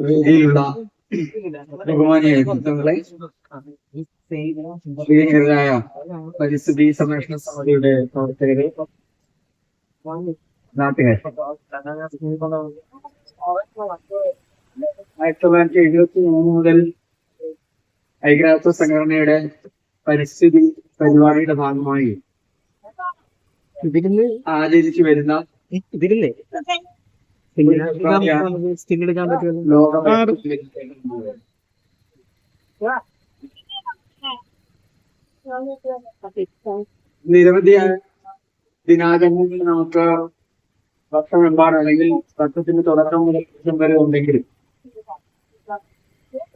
രീതിയിലുള്ള ബഹുമാനിയ വ്യക്തിത്വങ്ങളെ, പ്രിയങ്കരായ പരിസ്ഥിതി സംരക്ഷണ സമിതിയുടെ പ്രവർത്തകരെ, നാട്ടുകാർ, 1973 മുതൽ ഐക്യരാഷ്ട്ര സംഘടനയുടെ പരിസ്ഥിതി പരിപാടിയുടെ ഭാഗമായി ആചരിച്ചു വരുന്ന നിരവധിയായ ദിനാചരണങ്ങൾ നമുക്ക് വർഷമെമ്പാടും അല്ലെങ്കിൽ വർഷത്തിന്റെ തുടക്കം മുതൽ വർഷം വരെ ഉണ്ടെങ്കിലും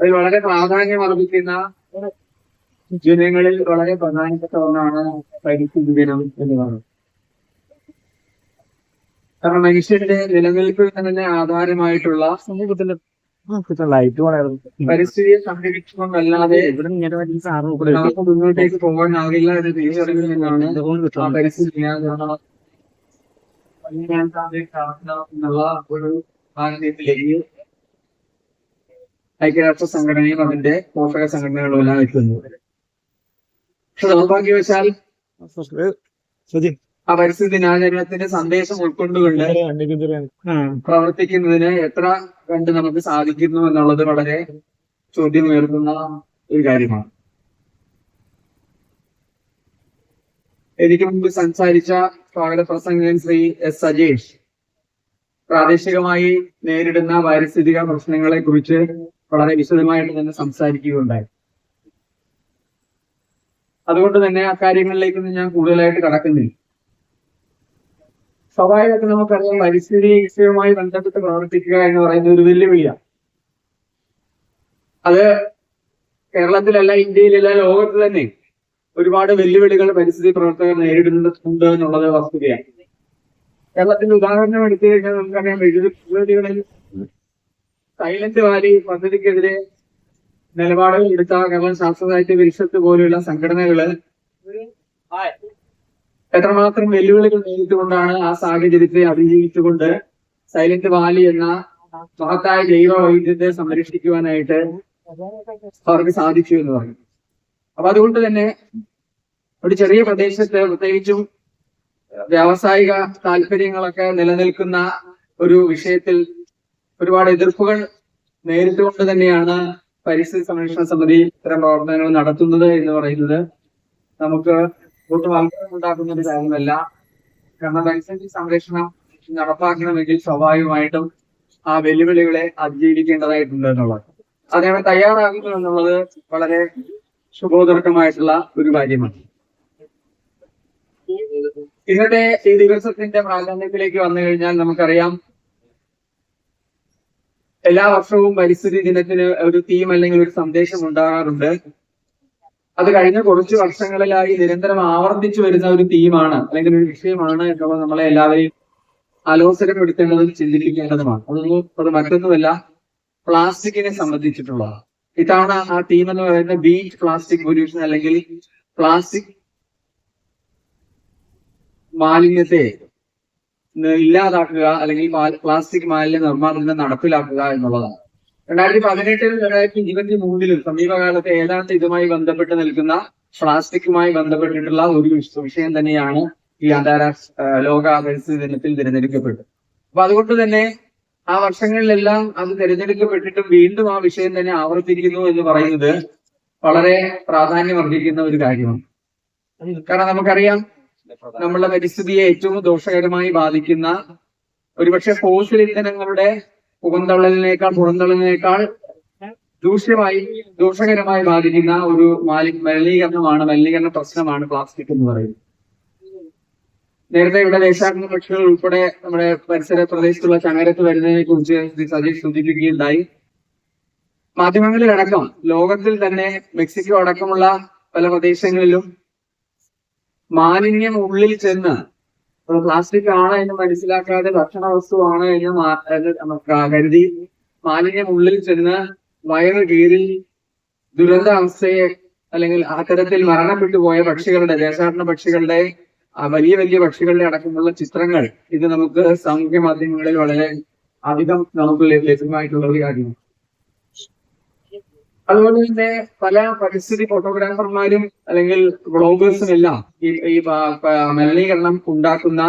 അതിൽ വളരെ പ്രാധാന്യം അർപ്പിക്കുന്ന ജനങ്ങളിൽ വളരെ പ്രധാനപ്പെട്ട ഒന്നാണ് പരിസ്ഥിതി ദിനം എന്ന് പറയുന്നത്. കാരണം മനുഷ്യന്റെ നിലനിൽപ്പിൽ തന്നെ ആധാരമായിട്ടുള്ള പരിസ്ഥിതിയെ സംരക്ഷിച്ചുകൊണ്ടല്ലാതെ നമുക്ക് മുന്നോട്ടേക്ക് പോകാനാകില്ല എന്ന് തിരിച്ചറിവിൽ നിന്നാണ് ആ പരിസ്ഥിതി ദിനാചരണം എന്നുള്ള ഒരു ആനന്ദത്തിലേക്ക് ഐക്യരാഷ്ട്ര സംഘടനയും അതിന്റെ പോഷക സംഘടനകളും എല്ലാം എത്തുന്നത്. പക്ഷെ ദൗർഭാഗ്യവശാൽ ആ പരിസ്ഥിതി ദിനാചരണത്തിന്റെ സന്ദേശം ഉൾക്കൊണ്ടുകൊണ്ട് പ്രവർത്തിക്കുന്നതിന് എത്ര കണ്ട് നമുക്ക് സാധിക്കുന്നു എന്നുള്ളത് വളരെ ചോദ്യം ഉയർത്തുന്ന ഒരു കാര്യമാണ്. എനിക്ക് മുമ്പ് സംസാരിച്ച സ്വാഗത പ്രസംഗകൻ ശ്രീ എസ് സജേഷ് പ്രാദേശികമായി നേരിടുന്ന പാരിസ്ഥിതിക പ്രശ്നങ്ങളെ കുറിച്ച് വളരെ വിശദമായിട്ട് തന്നെ സംസാരിക്കുകയുണ്ടായി. അതുകൊണ്ട് തന്നെ അക്കാര്യങ്ങളിലേക്കൊന്നും ഞാൻ കൂടുതലായിട്ട് കടക്കുന്നില്ല. സ്വാഭാവികമായിട്ട് നമുക്കറിയാം, പരിസ്ഥിതി വിഷയവുമായി ബന്ധപ്പെട്ട് പ്രവർത്തിക്കുക എന്ന് പറയുന്ന ഒരു വെല്ലുവിളിയാണ്. അത് കേരളത്തിലല്ല, ഇന്ത്യയിലല്ല, ലോകത്ത് തന്നെ ഒരുപാട് വെല്ലുവിളികൾ പരിസ്ഥിതി പ്രവർത്തകർ നേരിടുന്നുണ്ട് എന്നുള്ളത് വസ്തുതയാണ്. കേരളത്തിന്റെ ഉദാഹരണം എടുത്തു കഴിഞ്ഞാൽ നമുക്കറിയാം, വെല്ലുവിളികളിൽ സൈലന്റ് വാലി പദ്ധതിക്കെതിരെ നിലപാടുകൾ എടുത്ത കേരള ശാസ്ത്ര സാഹിത്യ പരിഷത്ത് പോലെയുള്ള സംഘടനകള് എത്രമാത്രം വെല്ലുവിളികൾ നേരിട്ടുകൊണ്ടാണ് ആ സാഹചര്യത്തെ അതിജീവിച്ചുകൊണ്ട് സൈലന്റ് വാലി എന്ന മഹത്തായ ജൈവ വൈവിധ്യത്തെ സംരക്ഷിക്കുവാനായിട്ട് അവർക്ക് സാധിച്ചു എന്ന് പറഞ്ഞു. അപ്പൊ അതുകൊണ്ട് തന്നെ ഒരു ചെറിയ പ്രദേശത്ത്, പ്രത്യേകിച്ചും വ്യാവസായിക താല്പര്യങ്ങളൊക്കെ നിലനിൽക്കുന്ന ഒരു വിഷയത്തിൽ ഒരുപാട് എതിർപ്പുകൾ നേരിട്ടുകൊണ്ട് തന്നെയാണ് പരിസ്ഥിതി സംരക്ഷണ സമിതി ഇത്തരം പ്രവർത്തനങ്ങൾ നടത്തുന്നത് എന്ന് പറയുന്നത് നമുക്ക് ഒട്ടും അത്ഭുതം ഉണ്ടാക്കുന്ന ഒരു കാര്യമല്ല. കാരണം പരിസ്ഥിതി സംരക്ഷണം നടപ്പാക്കണമെങ്കിൽ സ്വാഭാവികമായിട്ടും ആ വെല്ലുവിളികളെ അതിജീവിക്കേണ്ടതായിട്ടുണ്ട് എന്നുള്ളത്. അതിനെ തയ്യാറാകുന്നു എന്നുള്ളത് വളരെ ശുഭോദർക്കമായിട്ടുള്ള ഒരു കാര്യമാണ്. ഇന്നത്തെ ഈ ദിവസത്തിന്റെ പ്രാധാന്യത്തിലേക്ക് വന്നു കഴിഞ്ഞാൽ നമുക്കറിയാം, എല്ലാ വർഷവും പരിസ്ഥിതി ദിനത്തിന് ഒരു തീം അല്ലെങ്കിൽ ഒരു സന്ദേശം ഉണ്ടാകാറുണ്ട്. അത് കഴിഞ്ഞ കുറച്ച് വർഷങ്ങളിലായി നിരന്തരം ആവർത്തിച്ചു വരുന്ന ഒരു തീമാണ് അല്ലെങ്കിൽ ഒരു വിഷയമാണ് എന്നുള്ളത് നമ്മളെ എല്ലാവരെയും ആലോചനപ്പെടുത്തേണ്ടതും ചിന്തിപ്പിക്കേണ്ടതുമാണ്. അത് മറ്റൊന്നുമല്ല, പ്ലാസ്റ്റിക്കിനെ സംബന്ധിച്ചിട്ടുള്ളതാണ്. ഇത്തവണ ആ തീം എന്ന് പറയുന്നത് ബീറ്റ് പ്ലാസ്റ്റിക് പൊല്യൂഷൻ, അല്ലെങ്കിൽ പ്ലാസ്റ്റിക് മാലിന്യത്തെ ഇല്ലാതാക്കുക, അല്ലെങ്കിൽ പ്ലാസ്റ്റിക് മാലിന്യ നിർമ്മാർജ്ജനം നടപ്പിലാക്കുക എന്നുള്ളതാണ്. 2018-ലും 2023-ലും സമീപകാലത്തെ ഏതാണ്ട് ഇതുമായി ബന്ധപ്പെട്ട് നിൽക്കുന്ന പ്ലാസ്റ്റിക്കുമായി ബന്ധപ്പെട്ടിട്ടുള്ള ഒരു വിഷയം തന്നെയാണ് ഈ അന്താരാഷ്ട്ര ലോക പരിസ്ഥിതി ദിനത്തിൽ തിരഞ്ഞെടുക്കപ്പെട്ടത്. അപ്പൊ അതുകൊണ്ട് തന്നെ ആ വർഷങ്ങളിലെല്ലാം അത് തിരഞ്ഞെടുക്കപ്പെട്ടിട്ടും വീണ്ടും ആ വിഷയം തന്നെ ആവർത്തിക്കുന്നു എന്ന് പറയുന്നത് വളരെ പ്രാധാന്യം അർഹിക്കുന്ന ഒരു കാര്യമാണ്. കാരണം നമുക്കറിയാം, നമ്മളുടെ പരിസ്ഥിതിയെ ഏറ്റവും ദോഷകരമായി ബാധിക്കുന്ന, ഒരുപക്ഷെ ഫോസിൽ ഇന്ധനങ്ങളുടെ പുറന്തള്ളലിനേക്കാൾ ദോഷകരമായി ബാധിക്കുന്ന ഒരു മലിനീകരണ പ്രശ്നമാണ് പ്ലാസ്റ്റിക് എന്ന് പറയുന്നത്. നേരത്തെ ഇവിടെ ദേശാടന പക്ഷികൾ ഉൾപ്പെടെ നമ്മുടെ പരിസര പ്രദേശത്തുള്ള ചങ്ങരത്ത് വരുന്നതിനെ കുറിച്ച് സജീഷ് സൂചിപ്പിക്കുകയുണ്ടായി. മാധ്യമങ്ങളിലടക്കം ലോകത്തിൽ തന്നെ മെക്സിക്കോ അടക്കമുള്ള പല പ്രദേശങ്ങളിലും മാലിന്യം ഉള്ളിൽ ചെന്ന്, പ്ലാസ്റ്റിക് ആണ് എന്ന് മനസ്സിലാക്കാതെ ഭക്ഷണ വസ്തുവാണ് എന്ന് കരുതി മാലിന്യം ഉള്ളിൽ ചെന്ന് വയറ് കീറി ദുരന്താവസ്ഥയെ അല്ലെങ്കിൽ അത്തരത്തിൽ മരണപ്പെട്ടു പോയ പക്ഷികളുടെ, ദേശാടന പക്ഷികളുടെ, വലിയ വലിയ പക്ഷികളുടെ അടക്കമുള്ള ചിത്രങ്ങൾ ഇത് നമുക്ക് സാമൂഹ്യ മാധ്യമങ്ങളിൽ വളരെ അധികം നമുക്ക് ലഭ്യമായിട്ടുള്ള ഒരു കാര്യമാണ്. അതുപോലെ തന്നെ പല പരിസ്ഥിതി ഫോട്ടോഗ്രാഫർമാരും അല്ലെങ്കിൽ വ്ളോഗേഴ്സും എല്ലാം ഈ മലിനീകരണം ഉണ്ടാക്കുന്ന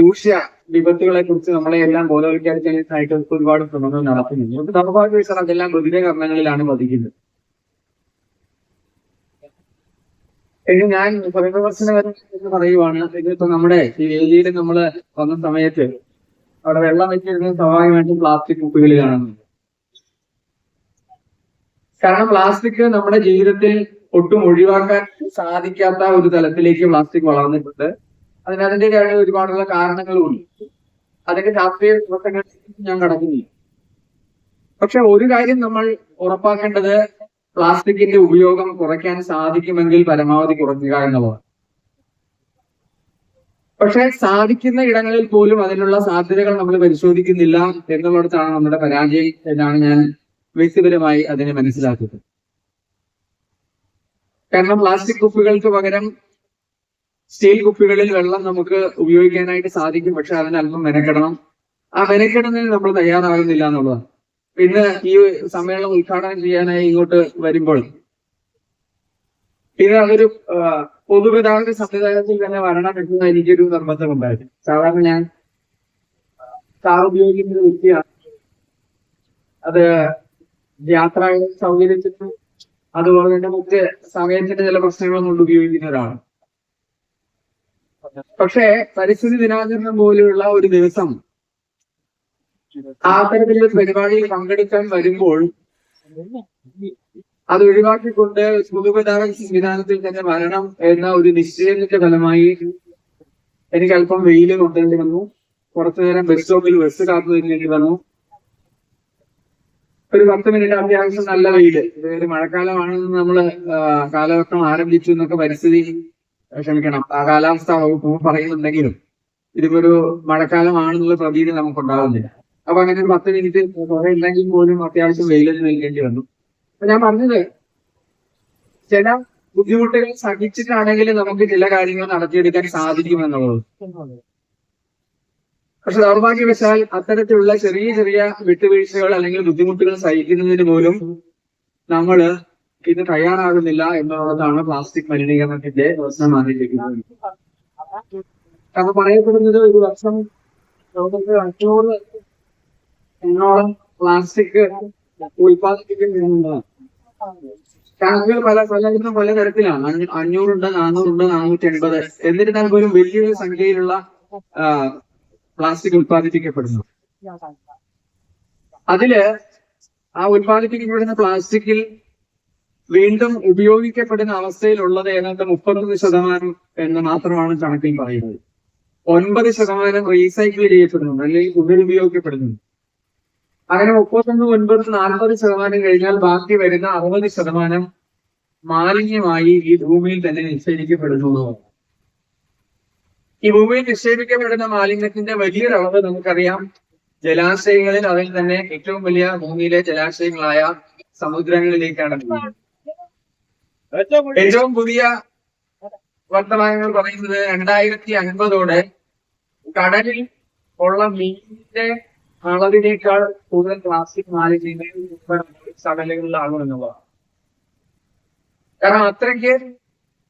ദൂഷ്യ വിപത്തുകളെ കുറിച്ച് നമ്മളെ എല്ലാം ബോധവൽക്കരിക്കാനായിട്ട് ഒരുപാട് ശ്രമങ്ങൾ നടത്തുന്നുണ്ട്. നിർഭാഗ്യവശാൽ അതെല്ലാം ബധിരകരണങ്ങളിലാണ് പതിക്കുന്നത്. ഇനി ഞാൻ സ്വയംപ്രവർത്തന എന്ന് പറയുവാണ്. ഇതിപ്പോ നമ്മുടെ ഈ വേദിയിൽ നമ്മൾ വന്ന സമയത്ത് അവിടെ വെള്ളം വെച്ചിരുന്നത് സ്വാഭാവികമായിട്ടും പ്ലാസ്റ്റിക് കുപ്പികളിൽ കാണുന്നുണ്ട്. കാരണം പ്ലാസ്റ്റിക് നമ്മുടെ ജീവിതത്തിൽ ഒട്ടും ഒഴിവാക്കാൻ സാധിക്കാത്ത ഒരു തലത്തിലേക്ക് പ്ലാസ്റ്റിക് വളർന്നിട്ടുണ്ട്. അതിൻ്റെതായ ഒരുപാടുള്ള കാരണങ്ങളുമുണ്ട്. അതിന്റെ ശാസ്ത്രീയ പ്രവർത്തനങ്ങളിലേക്ക് ഞാൻ കടക്കുന്നില്ല. പക്ഷെ ഒരു കാര്യം നമ്മൾ ഉറപ്പാക്കേണ്ടത് പ്ലാസ്റ്റിക്കിന്റെ ഉപയോഗം കുറയ്ക്കാൻ സാധിക്കുമെങ്കിൽ പരമാവധി കുറയ്ക്കുക എന്നുള്ളതാണ്. പക്ഷെ സാധിക്കുന്ന ഇടങ്ങളിൽ പോലും അതിനുള്ള സാധ്യതകൾ നമ്മൾ പരിശോധിക്കുന്നില്ല എന്നുള്ളിടത്താണ് നമ്മുടെ പരാജയം എന്നാണ് ഞാൻ വ്യക്തിപരമായി അതിനെ മനസ്സിലാക്കുന്നത്. കാരണം പ്ലാസ്റ്റിക് കുപ്പികൾക്ക് പകരം സ്റ്റീൽ കുപ്പികളിൽ വെള്ളം നമുക്ക് ഉപയോഗിക്കാനായിട്ട് സാധിക്കും. പക്ഷെ അതിന് അല്പം മെനക്കെടണം. ആ മെനക്കെടുന്നതിന് നമ്മൾ തയ്യാറാകുന്നില്ല എന്നുള്ളതാണ്. പിന്നെ ഈ സമ്മേളനം ഉദ്ഘാടനം ചെയ്യാനായി ഇങ്ങോട്ട് വരുമ്പോൾ ഇത് അതൊരു പൊതുഗതാഗത സംവിധാനത്തിൽ തന്നെ വരണം എന്ന എനിക്കൊരു നിർബന്ധമുണ്ടായിരുന്നു. സാധാരണ ഞാൻ കാർ ഉപയോഗിക്കുന്ന ഒരു വ്യക്തിയാണ്. അത് യാത്രാ സൗകര്യത്തിന് അതുപോലെ തന്നെ മറ്റ് സമയത്തിന്റെ ചില പ്രശ്നങ്ങളും കൊണ്ട് ഉപയോഗിക്കുന്ന ഒരാളാണ്. പക്ഷേ പരിസ്ഥിതി ദിനാചരണം പോലെയുള്ള ഒരു ദിവസം ആ തരത്തിലുള്ള പരിപാടിയിൽ പങ്കെടുക്കാൻ വരുമ്പോൾ അത് ഒഴിവാക്കിക്കൊണ്ട് പൊതുഗതാഗത സംവിധാനത്തിൽ തന്നെ വരണം എന്ന ഒരു നിശ്ചയത്തിന്റെ ഫലമായി എനിക്ക് അല്പം വെയില് കൊണ്ടേണ്ടി വന്നു. കുറച്ചു നേരം ബസ് സ്റ്റോപ്പിൽ ബസ് കാത്തു നിൽക്കേണ്ടി വന്നു. ഒരു 10 മിനിറ്റ് അത്യാവശ്യം നല്ല വെയില്. ഒരു മഴക്കാലമാണെന്ന് നമ്മള് കാലഘട്ടം ആരംഭിച്ചു എന്നൊക്കെ കാലാവസ്ഥ വകുപ്പ് പറയുന്നുണ്ടെങ്കിലും ഇതിപ്പോ ഒരു മഴക്കാലമാണെന്നുള്ള പ്രതീതി നമുക്കുണ്ടാവുന്നില്ല. അപ്പൊ അങ്ങനെ ഒരു 10 മിനിറ്റ് കുറെ ഇല്ലെങ്കിൽ പോലും അത്യാവശ്യം വെയിലിൽ നിൽക്കേണ്ടി വന്നു. അപ്പൊ ഞാൻ പറഞ്ഞത് ചില ബുദ്ധിമുട്ടുകൾ സഹിച്ചിട്ടാണെങ്കിൽ നമുക്ക് ചില കാര്യങ്ങൾ നടത്തിയെടുക്കാൻ സാധിക്കുമെന്നുള്ളത്. പക്ഷെ ദൗർഭാഗ്യവശാൽ അത്തരത്തിലുള്ള ചെറിയ ചെറിയ വിട്ടുവീഴ്ചകൾ അല്ലെങ്കിൽ ബുദ്ധിമുട്ടുകൾ സഹിക്കുന്നതിന് പോലും നമ്മള് ഇത് തയ്യാറാകുന്നില്ല എന്നുള്ളതാണ് പ്ലാസ്റ്റിക് മലിനീകരണത്തിന്റെ പ്രശ്നമായിരിക്കുന്നത്. കാരണം പറയപ്പെടുന്നത് ഒരു വർഷം ലോകത്ത് 500 ടണ്ണോളം പ്ലാസ്റ്റിക് ഉൽപ്പാദിപ്പിക്കുന്നുള്ളതാണ്. കണക്കുകൾ പല തരത്തിലാണ്. 500 ഉണ്ട്, 400 ഉണ്ട്, 480. എന്നിരുന്നാൽ പോലും വലിയൊരു സംഖ്യയിലുള്ള പ്ലാസ്റ്റിക് ഉൽപ്പാദിപ്പിക്കപ്പെടുന്നു. അതില് ആ ഉൽപ്പാദിപ്പിക്കപ്പെടുന്ന പ്ലാസ്റ്റിക്കിൽ വീണ്ടും ഉപയോഗിക്കപ്പെടുന്ന അവസ്ഥയിലുള്ളത് ഏതാണ്ട് 31% എന്ന് മാത്രമാണ് കണക്കിൽ പറയുന്നത്. 9% റീസൈക്കിൾ ചെയ്യപ്പെടുന്നുണ്ട് അല്ലെങ്കിൽ പുനരുപയോഗിക്കപ്പെടുന്നുണ്ട്. അങ്ങനെ 31, 9, 40% കഴിഞ്ഞാൽ ബാക്കി വരുന്ന 60% മാലിന്യമായി ഈ ഭൂമിയിൽ തന്നെ നിക്ഷേപിക്കപ്പെടുന്നു. ഈ ഭൂമിയിൽ നിക്ഷേപിക്കപ്പെടുന്ന മാലിന്യത്തിന്റെ വലിയൊരളവ് നമുക്കറിയാം ജലാശയങ്ങളിൽ, അതിൽ തന്നെ ഏറ്റവും വലിയ ഭൂമിയിലെ ജലാശയങ്ങളായ സമുദ്രങ്ങളിലേക്കാണ്. ഏറ്റവും പുതിയ വർത്തമാനങ്ങൾ പറയുന്നത് 2050 കടലിൽ ഉള്ള മീനിന്റെ അളവിനേക്കാൾ കൂടുതൽ പ്ലാസ്റ്റിക് മാലിന്യങ്ങൾ കടലുകളിലാകുമെന്നുള്ളതാണ്. കാരണം അത്രയ്ക്ക്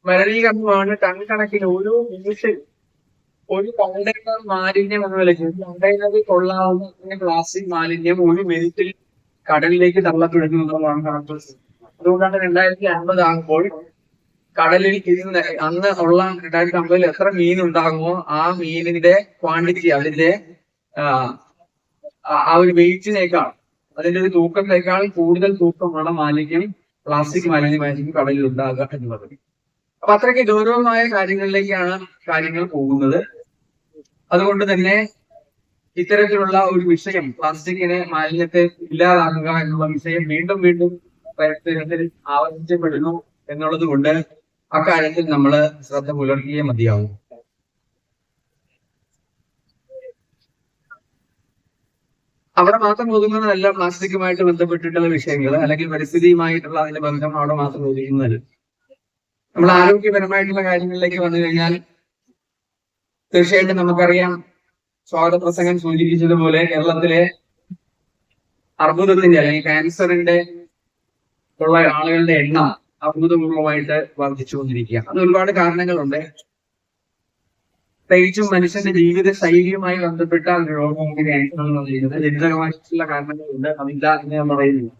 മലിനീകരണമാണ്. ടൺ കണക്കിന് ഓരോ നിമിഷം ഒരു കണ്ടെയ്നർ മാലിന്യം എന്ന വിലയ്ക്ക് കണ്ടെയ്നറിൽ കൊള്ളാവുന്ന പ്ലാസ്റ്റിക് മാലിന്യം ഒരു മിനിറ്റിൽ കടലിലേക്ക് തള്ളപ്പെടുന്നു എന്നുള്ളതാണ് കണക്കുകൾ. അതുകൊണ്ടാണ് 2050 ആകുമ്പോൾ കടലിൽ അന്ന് ഉള്ള 2050 എത്ര മീൻ ഉണ്ടാകുമോ ആ മീനിന്റെ ക്വാണ്ടിറ്റി, അതിന്റെ ആ ഒരു വെയിറ്റിനേക്കാൾ, അതിന്റെ ഒരു തൂക്കത്തേക്കാൾ കൂടുതൽ തൂക്കമുള്ള മാലിന്യം, പ്ലാസ്റ്റിക് മാലിന്യമായിരിക്കും കടലിൽ ഉണ്ടാകുക എന്നുള്ളത്. അപ്പൊ അത്രയ്ക്ക് ഗൗരവമായ കാര്യങ്ങളിലേക്കാണ് കാര്യങ്ങൾ പോകുന്നത്. അതുകൊണ്ട് തന്നെ ഇത്തരത്തിലുള്ള ഒരു വിഷയം, പ്ലാസ്റ്റിക്കിനെ, മാലിന്യത്തെ ഇല്ലാതാക്കുക എന്നുള്ള വിഷയം വീണ്ടും വീണ്ടും പരിസ്ഥിതിയിൽ ആവർത്തിക്കപ്പെടുന്നു എന്നുള്ളത് കൊണ്ട് അക്കാര്യത്തിൽ നമ്മൾ ശ്രദ്ധ പുലർത്തിയേ മതിയാവും. അവിടെ മാത്രം ഒതുങ്ങുന്നതല്ല പ്ലാസ്റ്റിക്കുമായിട്ട് ബന്ധപ്പെട്ടിട്ടുള്ള വിഷയങ്ങൾ, അല്ലെങ്കിൽ പരിസ്ഥിതിയുമായിട്ടുള്ള അതിന്റെ ബന്ധം അവിടെ മാത്രം ഒതുങ്ങുന്നതല്ല. നമ്മൾ ആരോഗ്യപരമായിട്ടുള്ള കാര്യങ്ങളിലേക്ക് വന്നു കഴിഞ്ഞാൽ തീർച്ചയായിട്ടും നമുക്കറിയാം, സ്വാഗത പ്രസംഗം സൂചിപ്പിച്ചതുപോലെ കേരളത്തിലെ അർബുദത്തിന്റെ അല്ലെങ്കിൽ ക്യാൻസറിന്റെ ഉള്ള ആളുകളുടെ എണ്ണം അഭൂതപൂർവമായിട്ട് വർദ്ധിച്ചുകൊണ്ടിരിക്കുകയാണ്. അത് ഒരുപാട് കാരണങ്ങളുണ്ട്. പ്രത്യേകിച്ചും മനുഷ്യന്റെ ജീവിത ശൈലിയുമായി ബന്ധപ്പെട്ട രോഗങ്ങൾ ജനിതകമായിട്ടുള്ള കാരണങ്ങളുണ്ട്. അതില്ല എന്ന് ഞാൻ പറയുന്നു.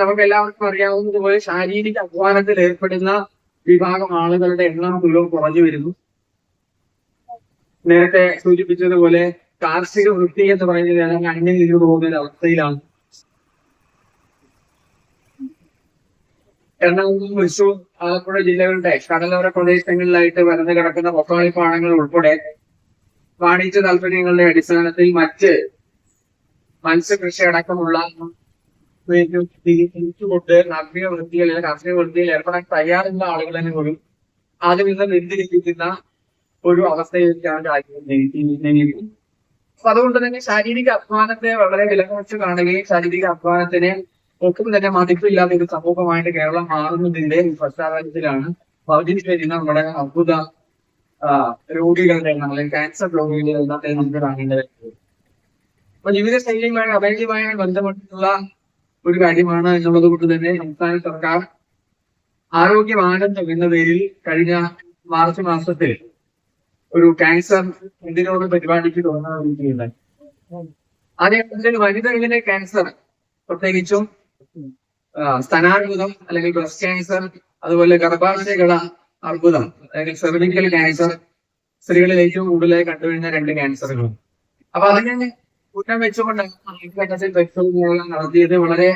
നമുക്ക് എല്ലാവർക്കും അറിയാവുന്നതുപോലെ ശാരീരിക അധ്വാനത്തിൽ ഏർപ്പെടുന്ന വിഭാഗം ആളുകളുടെ എണ്ണം തുലവും കുറഞ്ഞു വരുന്നു. നേരത്തെ സൂചിപ്പിച്ചതുപോലെ കാർഷിക വൃത്തി എന്ന് പറയുന്നത് അന്യം നിന്ന് പോകുന്ന ഒരു അവസ്ഥയിലാണ്. എറണാകുളം, തൃശൂർ, ആലപ്പുഴ ജില്ലകളുടെ കടലോര പ്രദേശങ്ങളിലായിട്ട് വരഞ്ഞു കിടക്കുന്ന പൊക്കാളിപ്പാടങ്ങൾ ഉൾപ്പെടെ വാണിജ്യ താല്പര്യങ്ങളുടെ അടിസ്ഥാനത്തിൽ മറ്റ് മത്സ്യകൃഷി അടക്കമുള്ള കൊണ്ട് കാർഷിക വൃത്തിയിൽ ഏർപ്പെടാൻ തയ്യാറുള്ള ആളുകൾ തന്നെ പോലും അതിൽ നിന്ന് വ്യതിരിപ്പിക്കുന്ന ഒരു അവസ്ഥയിലേക്കാണ് രാജ്യം നീങ്ങിയിരിക്കുന്നത്. അപ്പൊ അതുകൊണ്ട് തന്നെ ശാരീരിക അധ്വാനത്തെ വളരെ വിലകുറച്ച് കാണുകയും ശാരീരിക അധ്വാനത്തിന് ഒട്ടും തന്നെ മതിപ്പില്ലാത്ത ഒരു സമൂഹമായിട്ട് കേരളം മാറുന്നതിന്റെ പശ്ചാത്തലത്തിലാണ് വർദ്ധിച്ചുവരുന്ന നമ്മുടെ അർബുദ രോഗികളുടെ എണ്ണം അല്ലെങ്കിൽ ക്യാൻസർ രോഗികളുടെ എണ്ണത്തെ നമുക്ക് കാണേണ്ടത്. അപ്പൊ ജീവിതശൈലിയുമായി അഭേദ്യമായി ബന്ധപ്പെട്ടിട്ടുള്ള ഒരു കാര്യമാണ് എന്നുള്ളത് കൊണ്ട് തന്നെ സംസ്ഥാന സർക്കാർ ആരോഗ്യമാനന്ദം എന്ന പേരിൽ കഴിഞ്ഞ മാർച്ച് മാസത്തിൽ ഒരു ക്യാൻസർ പ്രതിരോധ പരിപാടിക്ക് തുടങ്ങുകയുണ്ടായി. അതേപോലെ വനിതകളിലെ ക്യാൻസർ, പ്രത്യേകിച്ചും സ്തനാർബുദം അല്ലെങ്കിൽ ബ്രസ്റ്റ് ക്യാൻസർ, അതുപോലെ ഗർഭാശയകള അർബുദം അല്ലെങ്കിൽ സെർവിക്കൽ ക്യാൻസർ സ്ത്രീകളിൽ ഏറ്റവും കൂടുതലായി കണ്ടുവരുന്ന 2 ക്യാൻസറുകളും. അപ്പൊ അതിനെ കൂട്ടം വെച്ചുകൊണ്ടാണ് ആദ്യഘട്ടത്തിൽ പരിശോധനകൾ നടത്തിയത്. വളരെ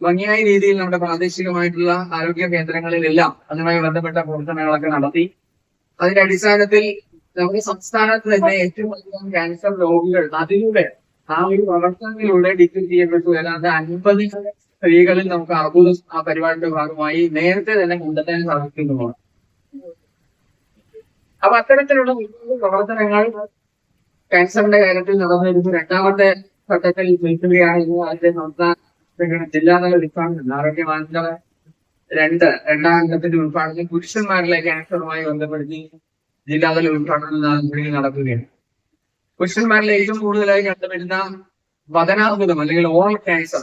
ഭംഗിയായ രീതിയിൽ നമ്മുടെ പ്രാദേശികമായിട്ടുള്ള ആരോഗ്യ കേന്ദ്രങ്ങളിലെല്ലാം അതുമായി ബന്ധപ്പെട്ട പ്രവർത്തനങ്ങളൊക്കെ നടത്തി. അതിന്റെ അടിസ്ഥാനത്തിൽ നമ്മുടെ സംസ്ഥാനത്ത് തന്നെ ഏറ്റവും അധികം ക്യാൻസർ രോഗികൾ അതിലൂടെ ആ ഒരു പ്രവർത്തനങ്ങളിലൂടെ ഡിറ്റക്ട് ചെയ്യപ്പെട്ടു. ഏതാണ്ട് 50 സ്ത്രീകളിൽ നമുക്ക് അർബുദം ആ പരിപാടിയുടെ ഭാഗമായി നേരത്തെ തന്നെ കണ്ടെത്താൻ സാധിക്കുന്നതാണ്. അപ്പൊ അത്തരത്തിലുള്ള പ്രവർത്തനങ്ങൾ ക്യാൻസറിന്റെ കാര്യത്തിൽ നടന്നിരുന്നു. 2ാമത്തെ ഘട്ടത്തിൽ നിൽക്കുകയായിരുന്നു. അതിന്റെ സംസ്ഥാന ജില്ലാതല ഉദ്ഘാടനം ആരോഗ്യമാനന്ദ 2ാം ഘട്ടത്തിന്റെ ഉദ്ഘാടനം പുരുഷന്മാരിലെ ക്യാൻസറുമായി ബന്ധപ്പെടുത്തി ജില്ലാതല ഉദ്ഘാടനം നടക്കുകയാണ്. പുരുഷന്മാരിൽ ഏറ്റവും കൂടുതലായി കണ്ടുവരുന്ന വദനാർബുദം അല്ലെങ്കിൽ ഓറൽ ക്യാൻസർ,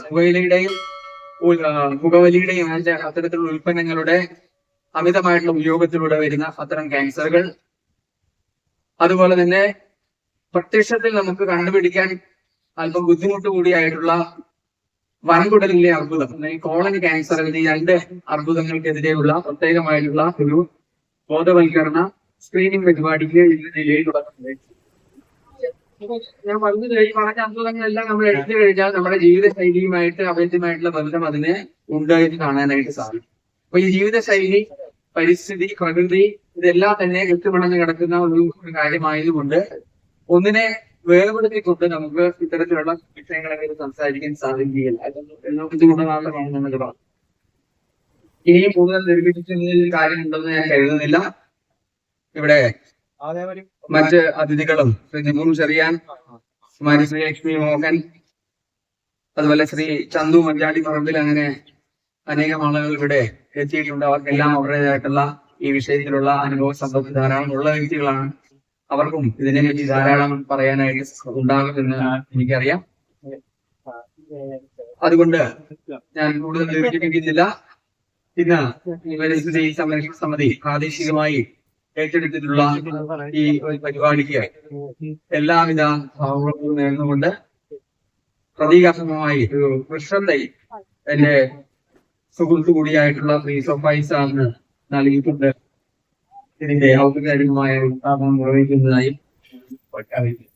പുകവലിയുടെയും അത്തരത്തിലുള്ള ഉൽപ്പന്നങ്ങളുടെ അമിതമായിട്ടുള്ള ഉപയോഗത്തിലൂടെ വരുന്ന അത്തരം ക്യാൻസറുകൾ, അതുപോലെ തന്നെ പ്രത്യക്ഷത്തിൽ നമുക്ക് കണ്ടുപിടിക്കാൻ അല്പം ബുദ്ധിമുട്ട് കൂടിയായിട്ടുള്ള വൻകുടലിലെ അർബുദം അല്ലെങ്കിൽ കോളൻ ക്യാൻസർ എന്നീ 2 അർബുദങ്ങൾക്കെതിരെയുള്ള പ്രത്യേകമായിട്ടുള്ള ഒരു ബോധവൽക്കരണ സ്ക്രീനിങ് പരിപാടിക്ക് ജില്ലയിൽ തുടങ്ങുന്നത്. ഞാൻ പറഞ്ഞ അർബുദങ്ങളെല്ലാം നമ്മൾ എടുത്തു കഴിഞ്ഞാൽ നമ്മുടെ ജീവിതശൈലിയുമായിട്ട് അഭേദ്യമായിട്ടുള്ള ബന്ധം അതിനെ ഉണ്ടായിട്ട് കാണാനായിട്ട് സാധിക്കും. അപ്പൊ ഈ ജീവിതശൈലി, പരിസ്ഥിതി, പ്രകൃതി ഇതെല്ലാം തന്നെ കെട്ടുപിണഞ്ഞ് കിടക്കുന്ന ഒരു കാര്യമായതുകൊണ്ട് ഒന്നിനെ വേർപെടുത്തിക്കൊണ്ട് നമുക്ക് ഇത്തരത്തിലുള്ള വിഷയങ്ങളെ സംസാരിക്കാൻ സാധിക്കുകയില്ല. ഇനിയും കൂടുതൽ നിർമ്മിപ്പിക്കുന്നതിൽ കാര്യമുണ്ടെന്ന് ഞാൻ കരുതുന്നില്ല. ഇവിടെ മറ്റ് അതിഥികളും ജിബും ചെറിയാൻ, ശ്രീ ലക്ഷ്മി മോഹൻ, അതുപോലെ ശ്രീ ചന്തു മഞ്ചാടി പറമ്പിൽ, അങ്ങനെ അനേകം ആളുകൾ ഇവിടെ എത്തിയിട്ടുണ്ട്. അവർക്കെല്ലാം അവരുടേതായിട്ടുള്ള ഈ വിഷയത്തിലുള്ള അനുഭവ സമ്പത്ത് ധാരാളമുള്ള വ്യക്തികളാണ്. അവർക്കും ഇതിനെപ്പറ്റി ധാരാളം പറയാനായിട്ട് ഉണ്ടാകുമെന്ന് എനിക്കറിയാം. അതുകൊണ്ട് ഞാൻ കൂടുതൽ ദീർഘിപ്പിക്കുന്നില്ല. ഇന്ന് പരിസ്ഥിതി സംരക്ഷണ സമിതി പ്രാദേശികമായി ഏറ്റെടുത്തിട്ടുള്ള ഈ ഒരു പരിപാടിക്ക് എല്ലാവിധ ഭാവങ്ങളും നേർന്നുകൊണ്ട് പ്രതീകാത്മകമായി ഒരു വൃക്ഷത്തൈ എന്റെ സുഹൃത്തു കൂടിയായിട്ടുള്ള ശ്രീ സൊഫൈസാണ് നൽകിക്കൊണ്ട് ഇതിന്റെ ഔപചാരികമായ ഉദ്ഘാടനം നിർവഹിക്കുന്നതായി പ്രഖ്യാപിക്കുന്നു.